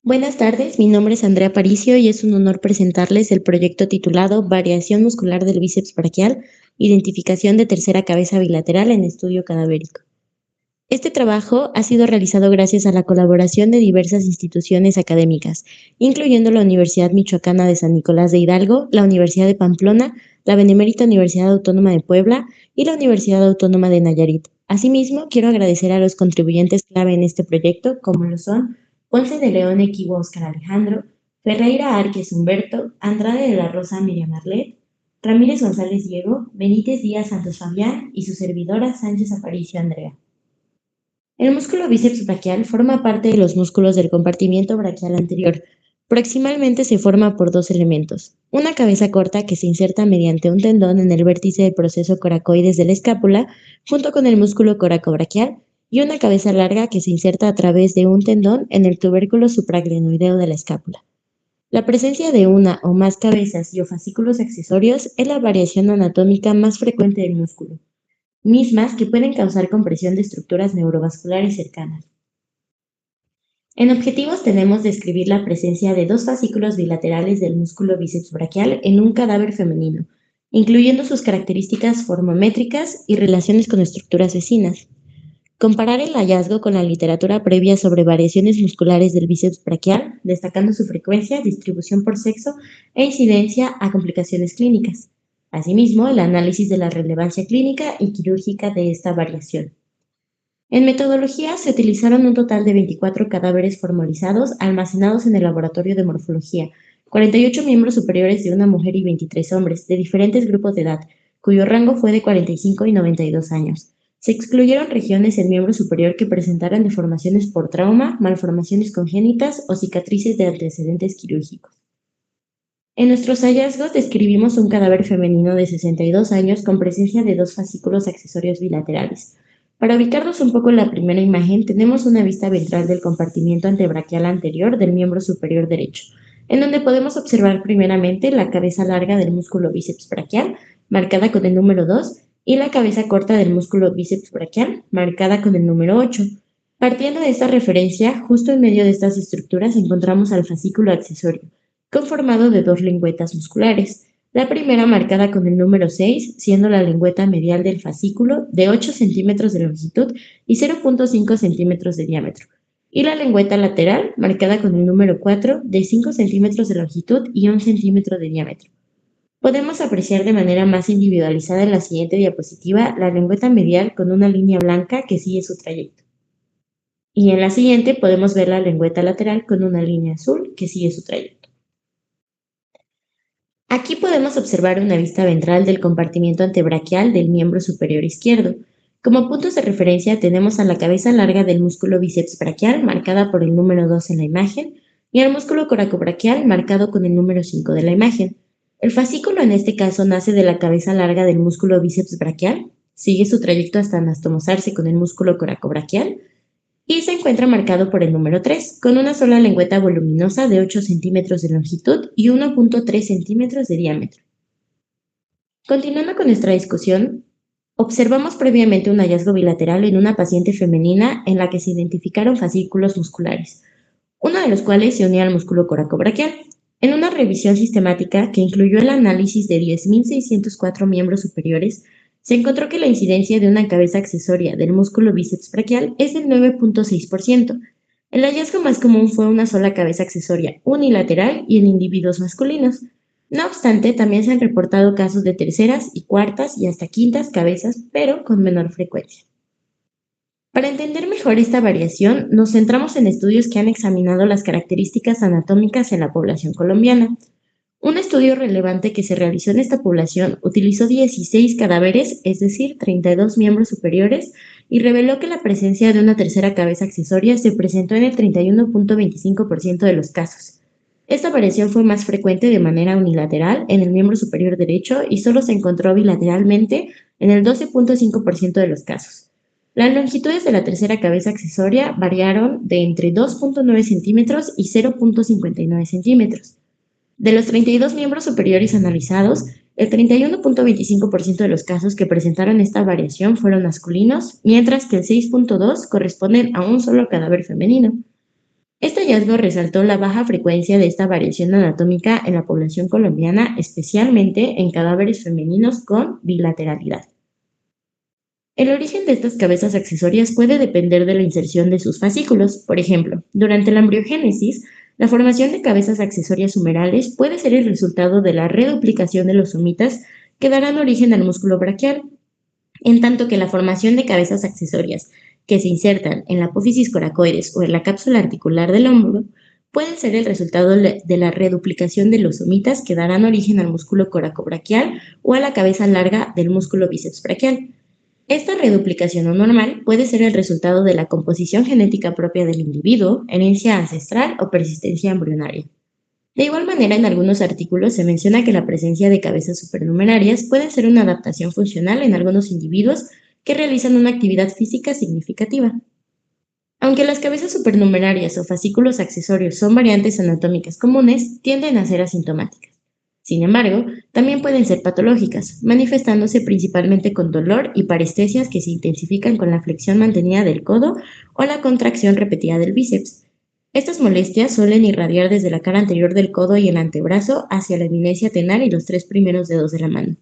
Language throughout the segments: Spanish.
Buenas tardes, mi nombre es Andrea Paricio y es un honor presentarles el proyecto titulado Variación muscular del bíceps braquial, identificación de tercera cabeza bilateral en estudio cadavérico. Este trabajo ha sido realizado gracias a la colaboración de diversas instituciones académicas, incluyendo la Universidad Michoacana de San Nicolás de Hidalgo, la Universidad de Pamplona, la Benemérita Universidad Autónoma de Puebla y la Universidad Autónoma de Nayarit. Asimismo, quiero agradecer a los contribuyentes clave en este proyecto, como lo son Ponce de León Equivo Oscar Alejandro, Ferreira Árquez Humberto, Andrade de la Rosa Miriam Arlet, Ramírez González Diego, Benítez Díaz Santos Fabián y su servidora Sánchez Aparicio Andrea. El músculo bíceps braquial forma parte de los músculos del compartimiento braquial anterior. Proximalmente se forma por dos elementos: una cabeza corta que se inserta mediante un tendón en el vértice del proceso coracoides de la escápula, junto con el músculo coracobraquial, y una cabeza larga que se inserta a través de un tendón en el tubérculo supraglenoideo de la escápula. La presencia de una o más cabezas y o fascículos accesorios es la variación anatómica más frecuente del músculo, mismas que pueden causar compresión de estructuras neurovasculares cercanas. En objetivos tenemos describir la presencia de dos fascículos bilaterales del músculo bíceps braquial en un cadáver femenino, incluyendo sus características formométricas y relaciones con estructuras vecinas. Comparar el hallazgo con la literatura previa sobre variaciones musculares del bíceps braquial, destacando su frecuencia, distribución por sexo e incidencia a complicaciones clínicas. Asimismo, el análisis de la relevancia clínica y quirúrgica de esta variación. En metodología se utilizaron un total de 24 cadáveres formalizados almacenados en el laboratorio de morfología, 48 miembros superiores de una mujer y 23 hombres de diferentes grupos de edad, cuyo rango fue de 45 y 92 años. Se excluyeron regiones en miembro superior que presentaran deformaciones por trauma, malformaciones congénitas o cicatrices de antecedentes quirúrgicos. En nuestros hallazgos describimos un cadáver femenino de 62 años con presencia de dos fascículos accesorios bilaterales. Para ubicarnos un poco en la primera imagen, tenemos una vista ventral del compartimiento antebraquial anterior del miembro superior derecho, en donde podemos observar primeramente la cabeza larga del músculo bíceps braquial, marcada con el número 2, y la cabeza corta del músculo bíceps braquial, marcada con el número 8. Partiendo de esta referencia, justo en medio de estas estructuras encontramos al fascículo accesorio, conformado de dos lengüetas musculares. La primera marcada con el número 6, siendo la lengüeta medial del fascículo de 8 centímetros de longitud y 0.5 centímetros de diámetro, y la lengüeta lateral marcada con el número 4 de 5 centímetros de longitud y 1 centímetro de diámetro. Podemos apreciar de manera más individualizada en la siguiente diapositiva la lengüeta medial con una línea blanca que sigue su trayecto. Y en la siguiente podemos ver la lengüeta lateral con una línea azul que sigue su trayecto. Aquí podemos observar una vista ventral del compartimiento antebraquial del miembro superior izquierdo. Como puntos de referencia tenemos a la cabeza larga del músculo bíceps braquial, marcada por el número 2 en la imagen, y al músculo coracobraquial, marcado con el número 5 de la imagen. El fascículo en este caso nace de la cabeza larga del músculo bíceps braquial, sigue su trayecto hasta anastomosarse con el músculo coracobraquial, y se encuentra marcado por el número 3, con una sola lengüeta voluminosa de 8 centímetros de longitud y 1.3 centímetros de diámetro. Continuando con nuestra discusión, observamos previamente un hallazgo bilateral en una paciente femenina en la que se identificaron fascículos musculares, uno de los cuales se unía al músculo coracobraquial. En una revisión sistemática que incluyó el análisis de 10.604 miembros superiores, se encontró que la incidencia de una cabeza accesoria del músculo bíceps braquial es del 9.6%. El hallazgo más común fue una sola cabeza accesoria unilateral y en individuos masculinos. No obstante, también se han reportado casos de terceras y cuartas y hasta quintas cabezas, pero con menor frecuencia. Para entender mejor esta variación, nos centramos en estudios que han examinado las características anatómicas en la población colombiana. Un estudio relevante que se realizó en esta población utilizó 16 cadáveres, es decir, 32 miembros superiores, y reveló que la presencia de una tercera cabeza accesoria se presentó en el 31.25% de los casos. Esta variación fue más frecuente de manera unilateral en el miembro superior derecho y solo se encontró bilateralmente en el 12.5% de los casos. Las longitudes de la tercera cabeza accesoria variaron de entre 2.9 centímetros y 0.59 centímetros. De los 32 miembros superiores analizados, el 31.25% de los casos que presentaron esta variación fueron masculinos, mientras que el 6.2% corresponden a un solo cadáver femenino. Este hallazgo resaltó la baja frecuencia de esta variación anatómica en la población colombiana, especialmente en cadáveres femeninos con bilateralidad. El origen de estas cabezas accesorias puede depender de la inserción de sus fascículos. Por ejemplo, durante la embriogénesis, la formación de cabezas accesorias humerales puede ser el resultado de la reduplicación de los somitas que darán origen al músculo braquial, en tanto que la formación de cabezas accesorias que se insertan en la apófisis coracoides o en la cápsula articular del hombro pueden ser el resultado de la reduplicación de los somitas que darán origen al músculo coracobraquial o a la cabeza larga del músculo bíceps braquial. Esta reduplicación no normal puede ser el resultado de la composición genética propia del individuo, herencia ancestral o persistencia embrionaria. De igual manera, en algunos artículos se menciona que la presencia de cabezas supernumerarias puede ser una adaptación funcional en algunos individuos que realizan una actividad física significativa. Aunque las cabezas supernumerarias o fascículos accesorios son variantes anatómicas comunes, tienden a ser asintomáticas. Sin embargo, también pueden ser patológicas, manifestándose principalmente con dolor y parestesias que se intensifican con la flexión mantenida del codo o la contracción repetida del bíceps. Estas molestias suelen irradiar desde la cara anterior del codo y el antebrazo hacia la eminencia tenar y los tres primeros dedos de la mano.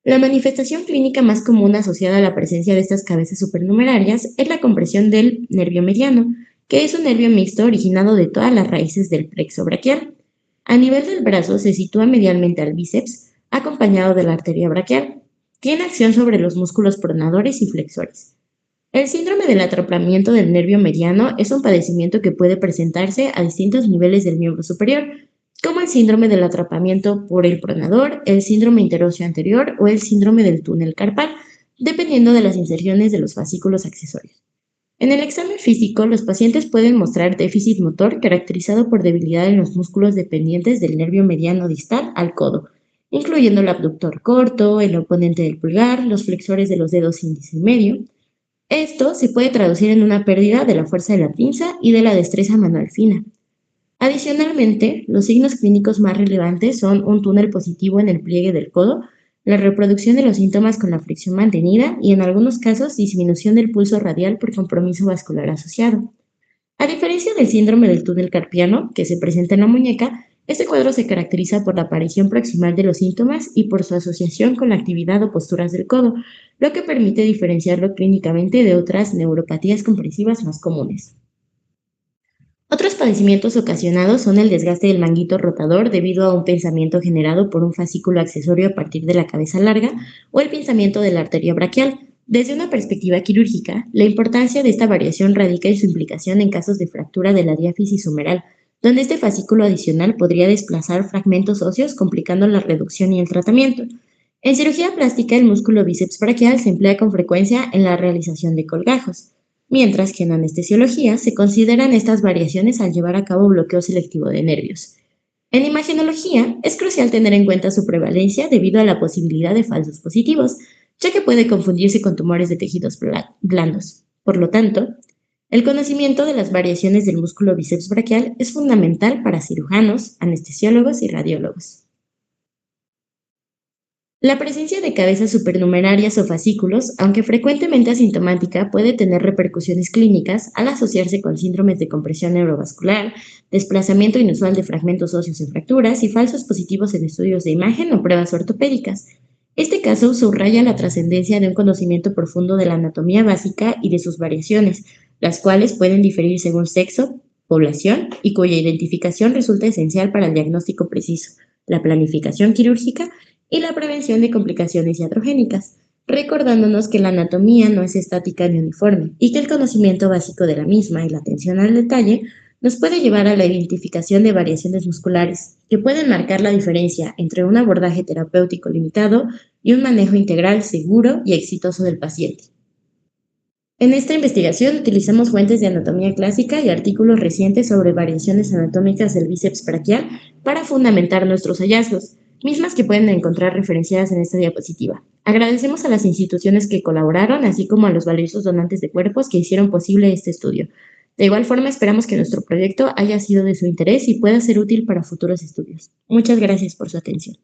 La manifestación clínica más común asociada a la presencia de estas cabezas supernumerarias es la compresión del nervio mediano, que es un nervio mixto originado de todas las raíces del plexo braquial. A nivel del brazo se sitúa medialmente al bíceps, acompañado de la arteria braquial. Tiene acción sobre los músculos pronadores y flexores. El síndrome del atrapamiento del nervio mediano es un padecimiento que puede presentarse a distintos niveles del miembro superior, como el síndrome del atrapamiento por el pronador, el síndrome interóseo anterior o el síndrome del túnel carpal, dependiendo de las inserciones de los fascículos accesorios. En el examen físico, los pacientes pueden mostrar déficit motor caracterizado por debilidad en los músculos dependientes del nervio mediano distal al codo, incluyendo el abductor corto, el oponente del pulgar, los flexores de los dedos índice y medio. Esto se puede traducir en una pérdida de la fuerza de la pinza y de la destreza manual fina. Adicionalmente, los signos clínicos más relevantes son un túnel positivo en el pliegue del codo, la reproducción de los síntomas con la fricción mantenida y en algunos casos disminución del pulso radial por compromiso vascular asociado. A diferencia del síndrome del túnel carpiano, que se presenta en la muñeca, este cuadro se caracteriza por la aparición proximal de los síntomas y por su asociación con la actividad o posturas del codo, lo que permite diferenciarlo clínicamente de otras neuropatías comprensivas más comunes. Otros padecimientos ocasionados son el desgaste del manguito rotador debido a un pensamiento generado por un fascículo accesorio a partir de la cabeza larga o el pensamiento de la arteria braquial. Desde una perspectiva quirúrgica, la importancia de esta variación radica en su implicación en casos de fractura de la diáfisis humeral, donde este fascículo adicional podría desplazar fragmentos óseos complicando la reducción y el tratamiento. En cirugía plástica, el músculo bíceps braquial se emplea con frecuencia en la realización de colgajos, mientras que en anestesiología se consideran estas variaciones al llevar a cabo bloqueo selectivo de nervios. En imagenología, es crucial tener en cuenta su prevalencia debido a la posibilidad de falsos positivos, ya que puede confundirse con tumores de tejidos blandos. Por lo tanto, el conocimiento de las variaciones del músculo bíceps braquial es fundamental para cirujanos, anestesiólogos y radiólogos. La presencia de cabezas supernumerarias o fascículos, aunque frecuentemente asintomática, puede tener repercusiones clínicas al asociarse con síndromes de compresión neurovascular, desplazamiento inusual de fragmentos óseos en fracturas y falsos positivos en estudios de imagen o pruebas ortopédicas. Este caso subraya la trascendencia de un conocimiento profundo de la anatomía básica y de sus variaciones, las cuales pueden diferir según sexo, población y cuya identificación resulta esencial para el diagnóstico preciso, la planificación quirúrgica y la prevención de complicaciones iatrogénicas, recordándonos que la anatomía no es estática ni uniforme y que el conocimiento básico de la misma y la atención al detalle nos puede llevar a la identificación de variaciones musculares que pueden marcar la diferencia entre un abordaje terapéutico limitado y un manejo integral seguro y exitoso del paciente. En esta investigación utilizamos fuentes de anatomía clásica y artículos recientes sobre variaciones anatómicas del bíceps braquial para fundamentar nuestros hallazgos, mismas que pueden encontrar referenciadas en esta diapositiva. Agradecemos a las instituciones que colaboraron, así como a los valiosos donantes de cuerpos que hicieron posible este estudio. De igual forma, esperamos que nuestro proyecto haya sido de su interés y pueda ser útil para futuros estudios. Muchas gracias por su atención.